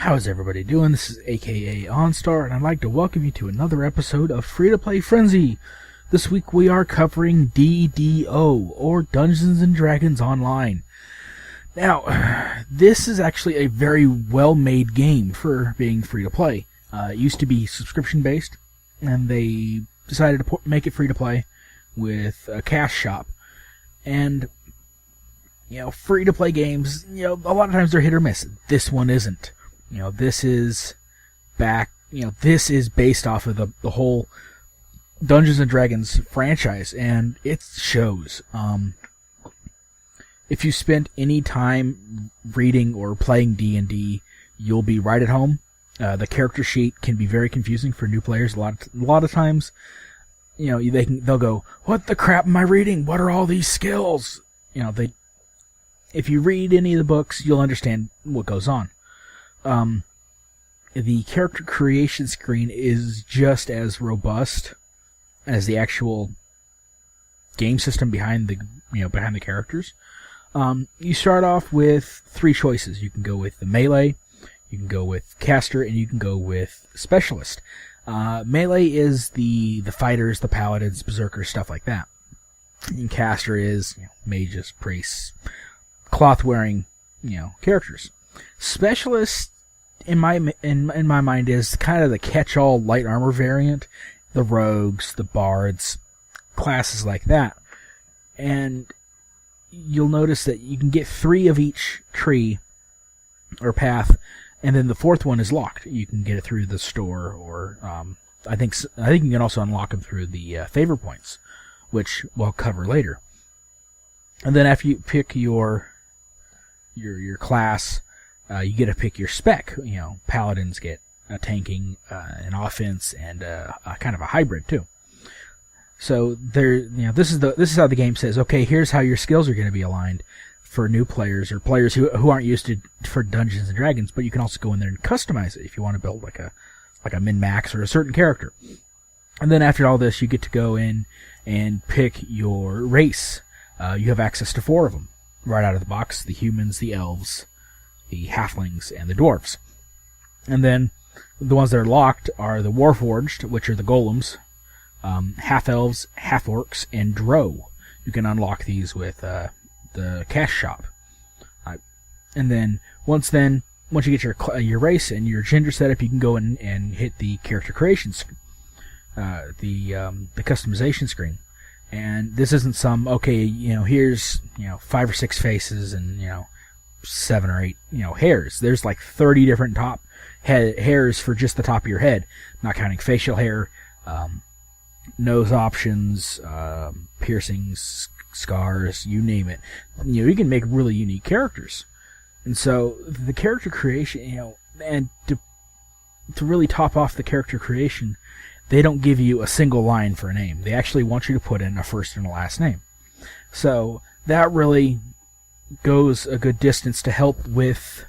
How's everybody doing? This is aka OnStar, and I'd like to welcome you to another episode of Free-to-Play Frenzy. This week we are covering DDO, or Dungeons & Dragons Online. Now, this is actually a very well-made game for being free-to-play. It used to be subscription-based, and they decided to make it free-to-play with a cash shop. And, free-to-play games, a lot of times they're hit or miss. This one isn't. This is based off of the whole Dungeons & Dragons franchise, and it shows. If you spent any time reading or playing D&D, you'll be right at home. The character sheet can be very confusing for new players. A lot of times, they'll go, "What the crap am I reading? What are all these skills?" If you read any of the books, you'll understand what goes on. The character creation screen is just as robust as the actual game system behind the characters. You start off with 3 choices. You can go with the melee, you can go with caster, and you can go with specialist. Melee is the fighters, the paladins, berserkers, stuff like that. And caster is mages, priests, cloth-wearing characters. Specialist, in my mind, is kind of the catch-all light armor variant. The rogues, the bards, classes like that. And you'll notice that you can get 3 of each tree or path, and then the 4th one is locked. You can get it through the store, or I think you can also unlock them through the favor points, which we'll cover later. And then after you pick your class, you get to pick your spec. Paladins get a tanking, an offense, and kind of a hybrid too. So this is how the game says, okay, here's how your skills are going to be aligned for new players or players who aren't used to for Dungeons and Dragons. But you can also go in there and customize it if you want to build like a min-max or a certain character. And then after all this, you get to go in and pick your race. You have access to 4 of them right out of the box: the humans, the elves, the halflings, and the dwarves. And then the ones that are locked are the warforged, which are the golems, half-elves, half-orcs, and drow. You can unlock these with the cash shop. And then once you get your race and your gender setup, you can go in and hit the character creations, the customization screen. And this isn't some, here's 5 or 6 faces and 7 or 8 hairs. There's like 30 different top hairs for just the top of your head, not counting facial hair, nose options, piercings, scars, you name it. You can make really unique characters. And so the character creation, and to really top off the character creation, they don't give you a single line for a name. They actually want you to put in a first and a last name. So that really goes a good distance to help with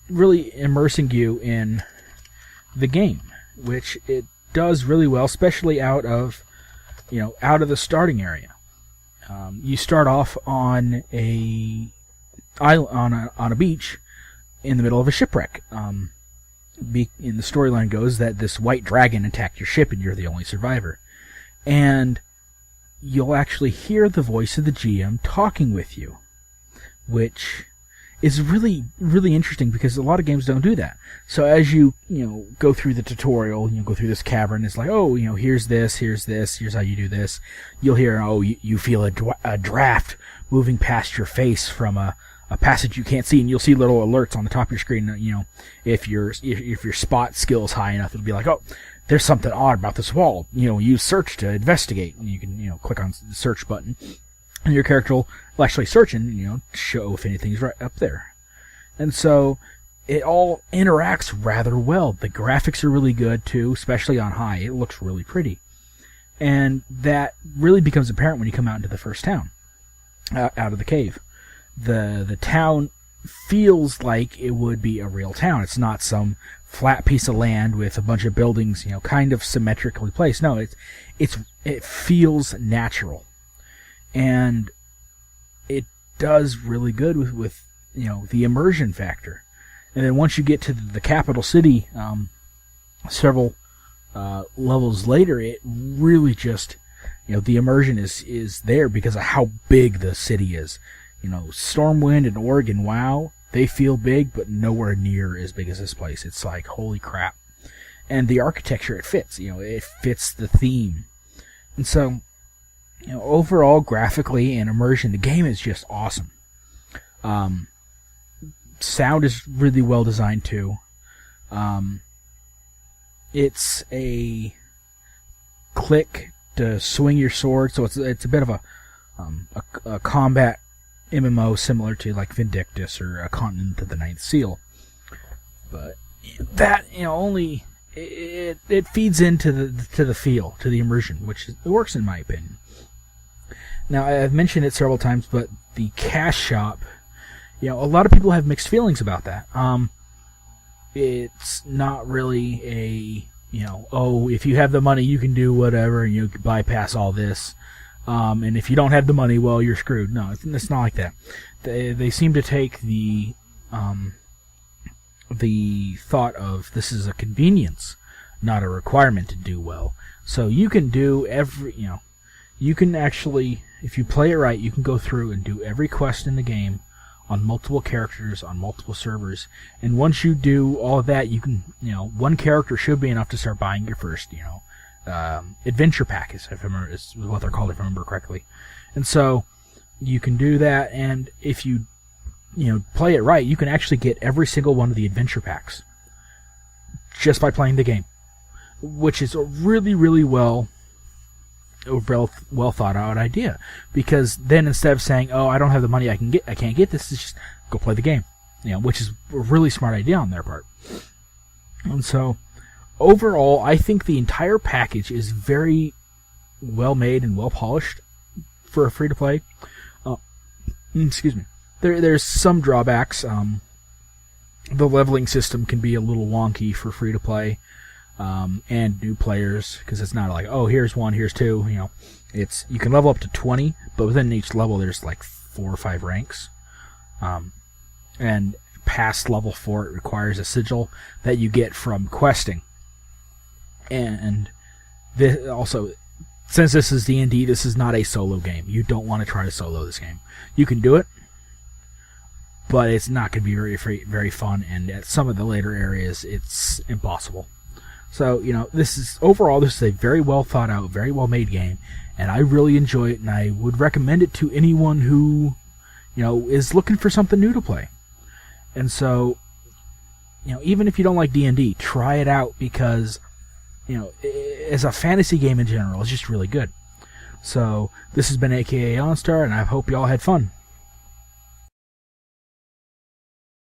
really immersing you in the game, which it does really well, especially out of the starting area. You start off on a beach in the middle of a shipwreck. In the storyline goes that this white dragon attacked your ship and you're the only survivor. And you'll actually hear the voice of the GM talking with you, which is really, really interesting because a lot of games don't do that. So as you go through the tutorial, go through this cavern, it's like, here's this, here's how you do this. You'll hear, you feel a draft moving past your face from a passage you can't see, and you'll see little alerts on the top of your screen. If your spot skill is high enough, it'll be like, there's something odd about this wall. Use search to investigate, and you can click on the search button, and your character will actually search and show if anything's right up there. And so it all interacts rather well. The graphics are really good too, especially on high. It looks really pretty, and that really becomes apparent when you come out into the first town, out of the cave. The town feels like it would be a real town. It's not some flat piece of land with a bunch of buildings, kind of symmetrically placed. No, it feels natural, and it does really good with the immersion factor. And then once you get to the capital city, several levels later, it really just, the immersion is there because of how big the city is. Stormwind and Oregon, wow, they feel big, but nowhere near as big as this place. It's like, holy crap. And the architecture, it fits. It fits the theme. And so, overall, graphically and immersion, the game is just awesome. Sound is really well designed too. It's a click to swing your sword, so it's a bit of a combat MMO similar to like Vindictus or a Continent of the Ninth Seal. But that only it feeds into the feel, to the immersion, which it works in my opinion. Now I've mentioned it several times, but the cash shop, a lot of people have mixed feelings about that. It's not really a if you have the money you can do whatever and you can bypass all this. And if you don't have the money, well, you're screwed. No, it's not like that. They seem to take the thought of this is a convenience, not a requirement to do well. So you can do you can actually, if you play it right, you can go through and do every quest in the game on multiple characters, on multiple servers. And once you do all of that, you can, one character should be enough to start buying your first, adventure pack, is what they're called, if I remember correctly. And so you can do that, and if you play it right, you can actually get every single one of the adventure packs just by playing the game, which is a really, really well thought out idea. Because then instead of saying, "Oh, I don't have the money, I can't get this," it's just go play the game, which is a really smart idea on their part. And so overall, I think the entire package is very well made and well polished for a free to play. Excuse me. There's some drawbacks. The leveling system can be a little wonky for free to play and new players, because it's not like, oh, here's one, here's two. You can level up to 20, but within each level there's like 4 or 5 ranks. And past level 4, it requires a sigil that you get from questing. And also, since this is D&D, this is not a solo game. You don't want to try to solo this game. You can do it, but it's not going to be very fun, and at some of the later areas, it's impossible. So, this is a very well thought out, very well made game, and I really enjoy it, and I would recommend it to anyone who, is looking for something new to play. And so, even if you don't like D&D, try it out, because as a fantasy game in general, it's just really good. So, this has been AKA OnStar, and I hope you all had fun.